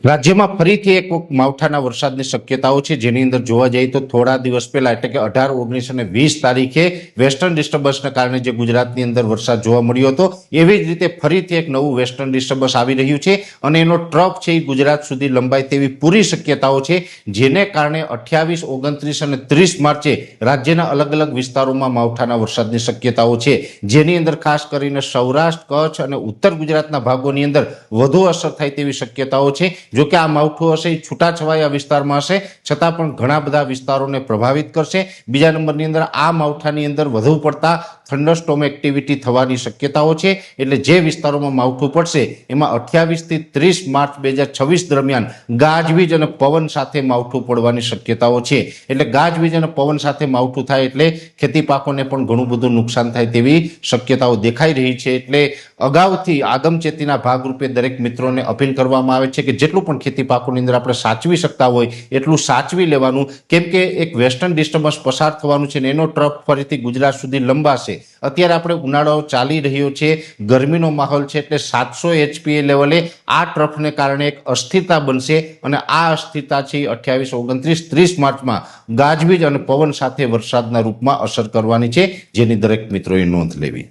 રાજ્યમાં ફરીથી એક વખત માવઠાના વરસાદની શક્યતાઓ છે, જેની અંદર જોવા જઈએ તો થોડા દિવસ પહેલા એટલે કે 18, 19 અને 20 તારીખે વેસ્ટર્ન ડિસ્ટર્બન્સને કારણે જે ગુજરાતની અંદર વરસાદ જોવા મળ્યો હતો, એવી જ રીતે ફરીથી એક નવું વેસ્ટર્ન ડિસ્ટર્બન્સ આવી રહ્યું છે અને એનો ટ્રફ છે એ ગુજરાત સુધી લંબાય તેવી પૂરી શક્યતાઓ છે, જેને કારણે 28, 29 અને 30 માર્ચે રાજ્યના અલગ અલગ વિસ્તારોમાં માવઠાના વરસાદની શક્યતાઓ છે, જેની અંદર ખાસ કરીને સૌરાષ્ટ્ર, કચ્છ અને ઉત્તર ગુજરાતના ભાગોની અંદર વધુ અસર થાય તેવી શક્યતાઓ છે। જો કે આ માવઠું હશે એ છૂટાછવાયા વિસ્તારમાં હશે, છતાં પણ ઘણા બધા વિસ્તારોને પ્રભાવિત કરશે। બીજા નંબરની અંદર આ માવઠાની અંદર વધુ પડતા થંડરસ્ટોર્મ એક્ટિવિટી થવાની શક્યતાઓ છે, એટલે જે વિસ્તારોમાં માવઠું પડશે એમાં 28 થી 30 માર્ચ 2026 દરમિયાન ગાજવીજ અને પવન સાથે માવઠું પડવાની શક્યતાઓ છે। એટલે ગાજવીજ અને પવન સાથે માવઠું થાય એટલે ખેતી પાકોને પણ ઘણું બધું નુકસાન થાય તેવી શક્યતાઓ દેખાઈ રહી છે। એટલે અગાઉથી આગમચેતીના ભાગરૂપે દરેક મિત્રોને અપીલ કરવામાં આવે છે કે જેટલું પણ ખેતી પાકોની અંદર આપણે સાચવી શકતા હોય એટલું સાચવી લેવાનું, કેમ કે એક વેસ્ટર્ન ડિસ્ટર્બન્સ પસાર થવાનું છે ને એનો ટ્રફ ફરીથી ગુજરાત સુધી લંબાશે। અત્યારે આપણે ઉનાળો ચાલી રહ્યો છે, ગરમીનો માહોલ છે, એટલે 700 HPA લેવલે આ ટ્રફને કારણે એક અસ્થિરતા બનશે અને આ અસ્થિરતા છે 28, 29, 30 માર્ચમાં ગાજવીજ અને પવન સાથે વરસાદના રૂપમાં અસર કરવાની છે, જેની દરેક મિત્રોએ નોંધ લેવી।